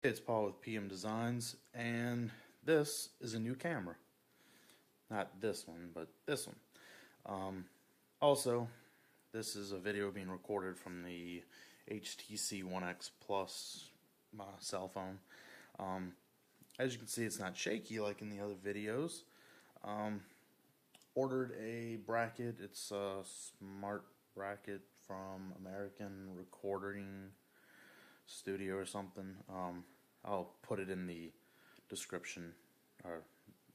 It's Paul with PM Designs, and this is a new camera. Not this one, but this one. Also, this is a video being recorded from the HTC One X Plus, my cell phone. As you can see, it's not shaky like in the other videos. Ordered a bracket. It's a smart bracket from American Recording Studio or something. I'll put it in the description or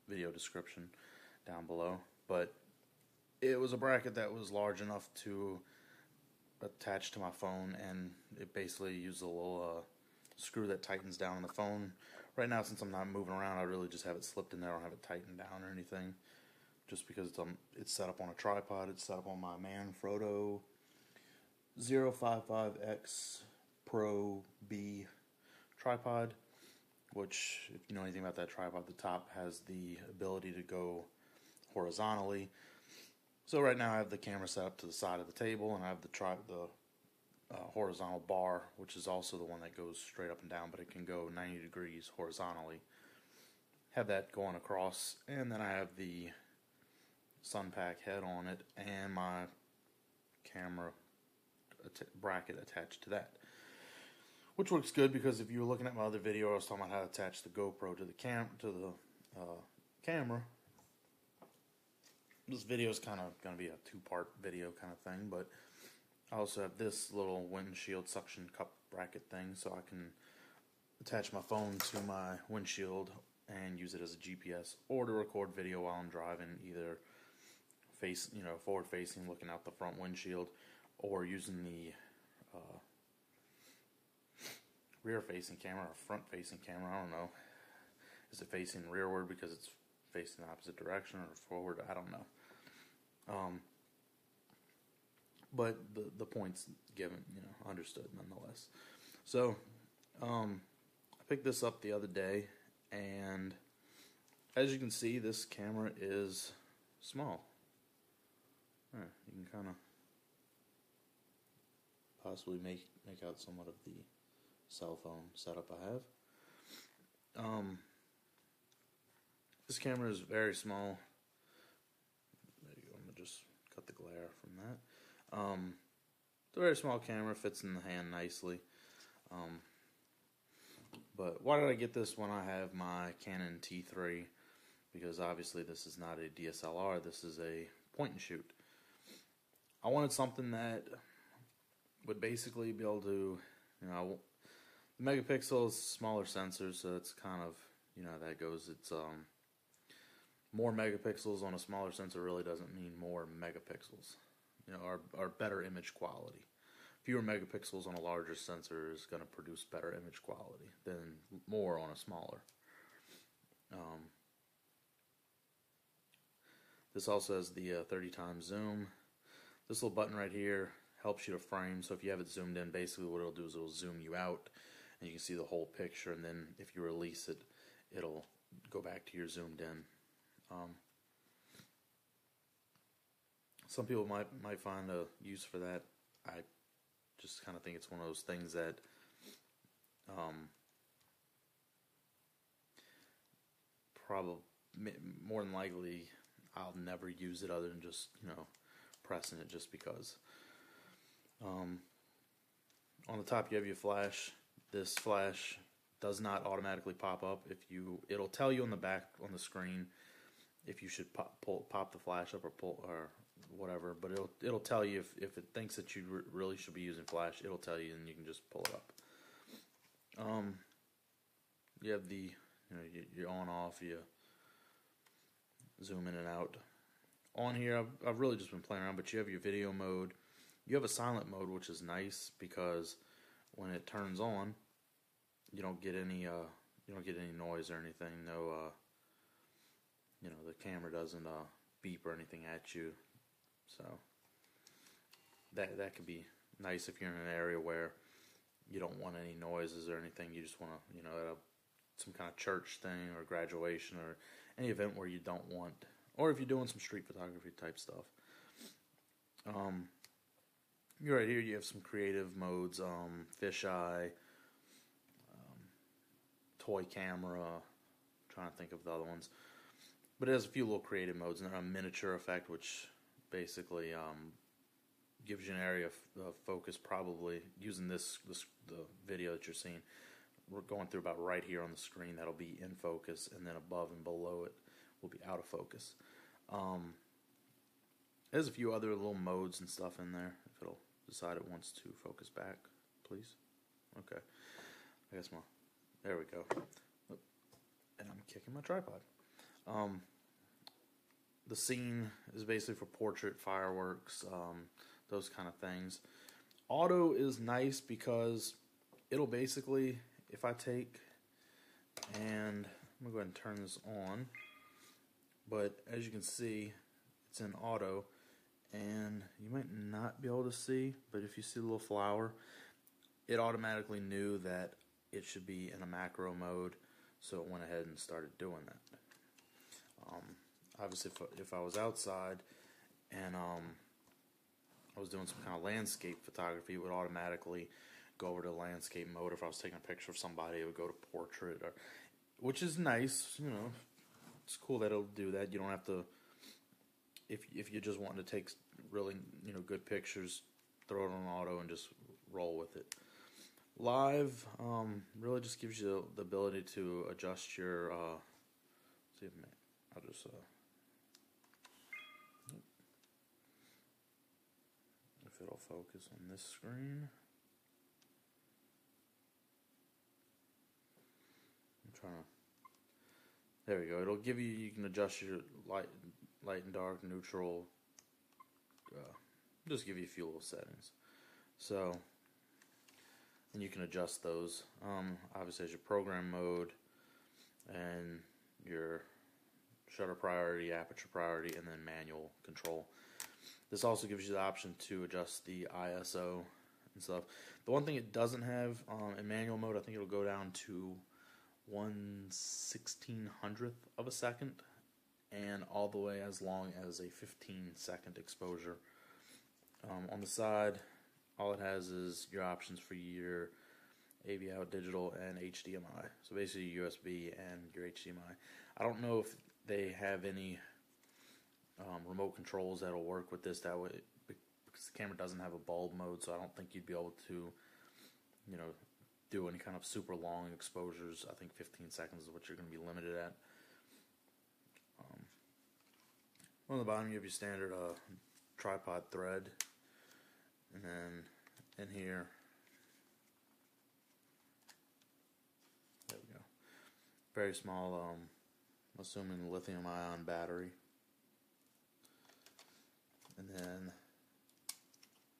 video description down below. But it was a bracket that was large enough to attach to my phone, and it basically used a little screw that tightens down on the phone. Right now, since I'm not moving around, I really just have it slipped in there. I don't have it tightened down or anything, just because it's set up on a tripod. It's set up on my Manfrotto 055X Pro B tripod, which, if you know anything about that tripod, the top has the ability to go horizontally. So right now I have the camera set up to the side of the table, and I have the horizontal bar, which is also the one that goes straight up and down, but it can go 90 degrees horizontally. Have that going across, and then I have the sun pack head on it and my camera bracket attached to that, which works good because if you were looking at my other video, I was talking about how to attach the GoPro to the camera. This video is kind of going to be a two-part video kind of thing, but I also have this little windshield suction cup bracket thing, so I can attach my phone to my windshield and use it as a GPS, or to record video while I'm driving, either forward facing, looking out the front windshield, or using the rear facing camera or front facing camera. I don't know. Is it facing rearward because it's facing the opposite direction, or forward? I don't know. But the point's given, understood nonetheless. So, I picked this up the other day, and as you can see, this camera is small. You can kind of possibly make out somewhat of the cell phone setup I have. This camera is very small. There you go. I'm going to just cut the glare from that. It's a very small camera, fits in the hand nicely. But why did I get this when I have my Canon T3? Because obviously this is not a DSLR, this is a point and shoot. I wanted something that would basically be able to, the megapixels, smaller sensors, so it's kind of, that goes, it's, more megapixels on a smaller sensor really doesn't mean more megapixels, or better image quality. Fewer megapixels on a larger sensor is going to produce better image quality than more on a smaller. This also has the 30 times zoom. This little button right here helps you to frame, so if you have it zoomed in, basically what it'll do is it'll zoom you out, and you can see the whole picture, and then if you release it, it'll go back to your zoomed in. Some people might find a use for that. I just kind of think it's one of those things that probably more than likely I'll never use it other than just pressing it just because. On the top you have your flash. This flash does not automatically pop up. It'll tell you on the back on the screen if you should pop the flash up or pull or whatever, but it'll tell you if it thinks that you really should be using flash. It'll tell you, and you can just pull it up. You have the your on off, you zoom in and out. On here, I've really just been playing around, but you have your video mode. You have a silent mode, which is nice because when it turns on, you don't get any noise or anything. No, the camera doesn't beep or anything at you. So that could be nice if you're in an area where you don't want any noises or anything. You just want to, at some kind of church thing or graduation or any event where you don't want, or if you're doing some street photography type stuff. Right here you have some creative modes, fisheye, toy camera. I'm trying to think of the other ones. But it has a few little creative modes, and then a miniature effect, which basically gives you an area of focus, probably using the video that you're seeing. We're going through about right here on the screen. That'll be in focus, and then above and below it will be out of focus. There's a few other little modes and stuff in there. If it'll decide it wants to focus back, please. Okay. I guess there we go. And I'm kicking my tripod. The scene is basically for portrait, fireworks, those kind of things. Auto is nice because it'll basically, if I take and I'm going to go ahead and turn this on, but as you can see, it's in auto, and you might not be able to see, but if you see the little flower, it automatically knew that it should be in a macro mode, so it went ahead and started doing that. Obviously, if I was outside and I was doing some kind of landscape photography, it would automatically go over to landscape mode. If I was taking a picture of somebody, it would go to portrait, which is nice. You know, it's cool that it'll do that. You don't have to, if you just want to take really good pictures, throw it on auto and just roll with it. Live really just gives you the ability to adjust your. See if I'll just. If it'll focus on this screen. I'm trying to. There we go. It'll give you. You can adjust your light and dark, neutral. Just give you a few little settings. So, and you can adjust those. Obviously, as your program mode and your shutter priority, aperture priority, and then manual control. This also gives you the option to adjust the ISO and stuff. The one thing it doesn't have in manual mode, I think it'll go down to 1/1600th of a second, and all the way as long as a 15-second exposure. On the side, all it has is your options for your AV out, digital, and HDMI. So basically USB and your HDMI. I don't know if they have any remote controls that'll work with this that way, because the camera doesn't have a bulb mode, so I don't think you'd be able to, do any kind of super long exposures. I think 15 seconds is what you're going to be limited at. On the bottom, you have your standard tripod thread, and then in here, there we go. Very small, I'm assuming lithium-ion battery. And then,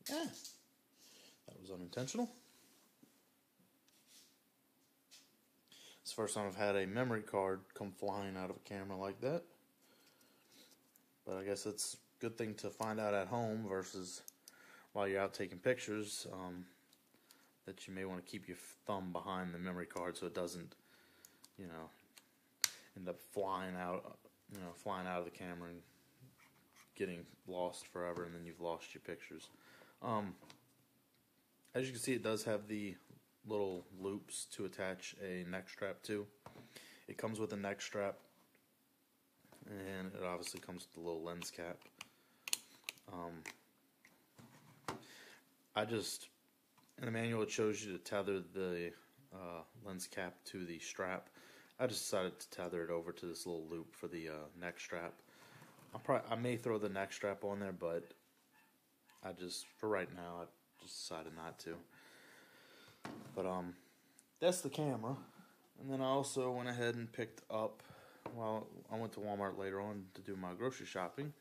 that was unintentional. It's the first time I've had a memory card come flying out of a camera like that. But I guess it's a good thing to find out at home versus while you're out taking pictures, that you may want to keep your thumb behind the memory card so it doesn't, end up flying out of the camera and getting lost forever, and then you've lost your pictures. As you can see, it does have the little loops to attach a neck strap to. It comes with a neck strap, and it obviously comes with a little lens cap. In the manual it shows you to tether the lens cap to the strap. I just decided to tether it over to this little loop for the neck strap. I may throw the neck strap on there, but for right now, I just decided not to. But that's the camera. And then I also went ahead and picked up, I went to Walmart later on to do my grocery shopping,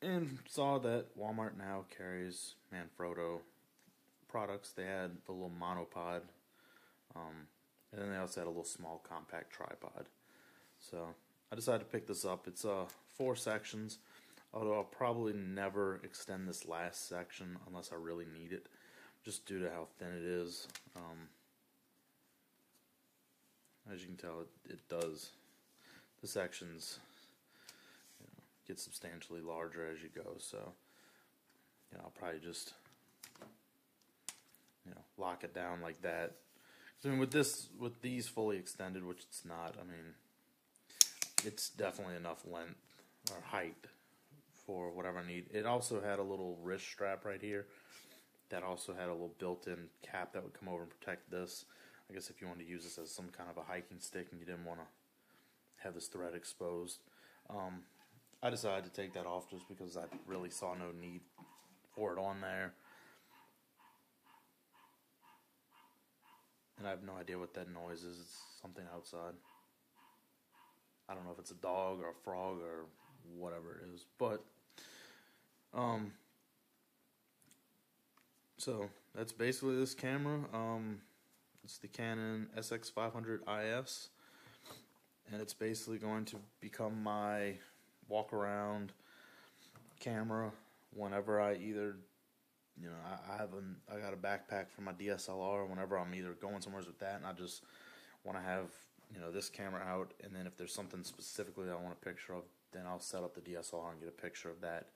and saw that Walmart now carries Manfrotto products. They had the little monopod, and then they also had a little small compact tripod. So I decided to pick this up. It's 4 sections, although I'll probably never extend this last section unless I really need it, just due to how thin it is. As you can tell, it does. The sections get substantially larger as you go, so I'll probably just lock it down like that, So, I mean, with these fully extended, which it's not, I mean, it's definitely enough length or height for whatever I need. It also had a little wrist strap right here that also had a little built-in cap that would come over and protect this. I guess if you wanted to use this as some kind of a hiking stick and you didn't want to have this thread exposed. I decided to take that off just because I really saw no need for it on there. And I have no idea what that noise is. It's something outside. I don't know if it's a dog or a frog or whatever it is. But, so that's basically this camera. It's the Canon SX500 IS. And it's basically going to become my walk-around camera whenever I either, you know, I got a backpack for my DSLR. Whenever I'm either going somewhere with that, and I just want to have, you know, this camera out, and then if there's something specifically I want a picture of, then I'll set up the DSLR and get a picture of that.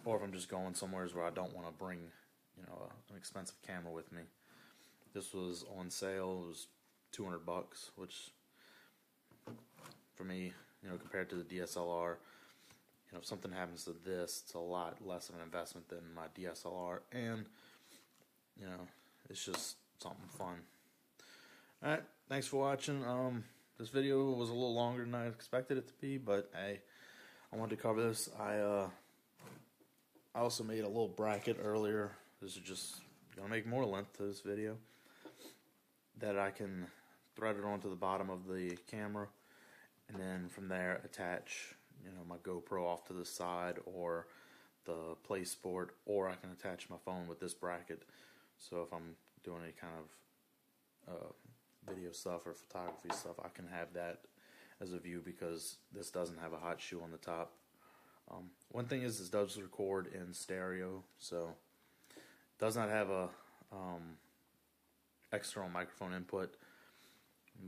Or if I'm just going somewhere where I don't want to bring, you know, an expensive camera with me. This was on sale. It was $200, which for me, you know, compared to the DSLR, you know, if something happens to this, it's a lot less of an investment than my DSLR, and, you know, it's just something fun. Alright, thanks for watching. This video was a little longer than I expected it to be, but hey, I wanted to cover this. I also made a little bracket earlier. This is just going to make more length to this video, that I can thread it onto the bottom of the camera, and then from there attach, you know, my GoPro off to the side or the Play Sport, or I can attach my phone with this bracket. So if I'm doing any kind of video stuff or photography stuff, I can have that as a view because this doesn't have a hot shoe on the top. One thing is, this does record in stereo, so it does not have a external microphone input.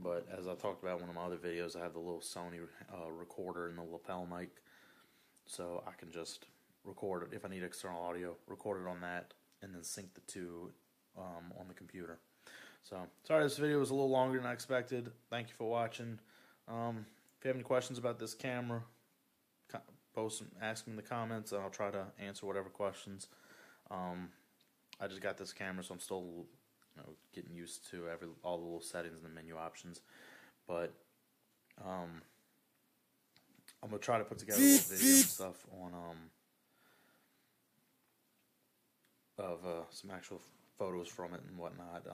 But as I talked about in one of my other videos, I have the little Sony recorder and the lapel mic, so I can just record it if I need external audio, record it on that, and then sync the two on the computer. So, sorry this video was a little longer than I expected. Thank you for watching. If you have any questions about this camera, ask me in the comments, and I'll try to answer whatever questions. I just got this camera, so I'm still, you know, getting used to all the little settings and the menu options. But I'm gonna try to put together a little video and stuff on of some actual photos from it and whatnot.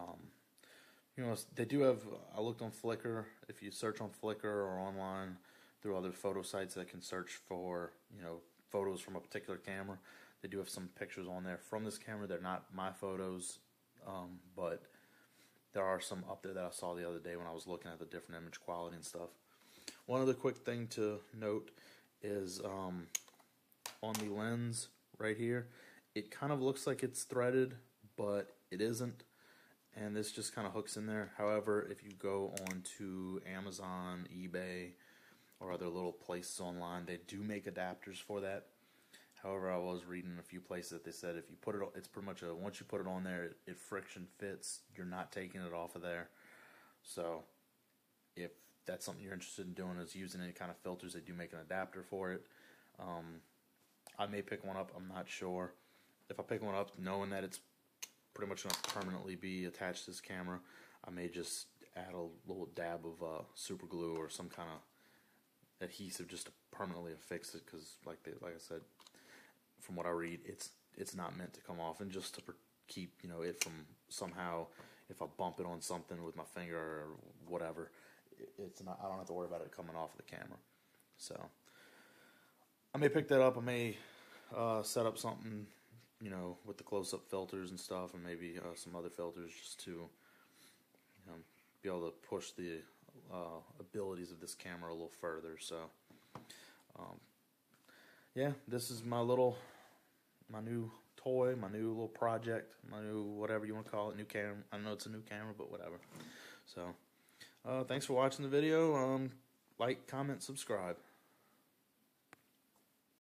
You know, they do have. I looked on Flickr. If you search on Flickr or online through other photo sites that can search for, you know, photos from a particular camera, they do have some pictures on there from this camera. They're not my photos, but there are some up there that I saw the other day when I was looking at the different image quality and stuff. One other quick thing to note is on the lens right here, it kind of looks like it's threaded, but it isn't. And this just kind of hooks in there. However, if you go on to Amazon, eBay, or other little places online, they do make adapters for that. However, I was reading a few places that they said if you put it, it's pretty much once you put it on there, it friction fits. You're not taking it off of there. So, if that's something you're interested in doing, is using any kind of filters, they do make an adapter for it. I may pick one up. I'm not sure. If I pick one up, knowing that it's pretty much going to permanently be attached to this camera, I may just add a little dab of super glue or some kind of adhesive just to permanently affix it, because like I said, from what I read, it's not meant to come off, and just to keep, you know, it from somehow, if I bump it on something with my finger or whatever, it's not, I don't have to worry about it coming off of the camera. So I may pick that up. I may set up something, you know, with the close-up filters and stuff, and maybe some other filters, just to, you know, be able to push the abilities of this camera a little further. So yeah, this is my new toy, my new little project, my new whatever you want to call it, new camera. I know it's a new camera, but whatever. So thanks for watching the video. Like, comment, subscribe.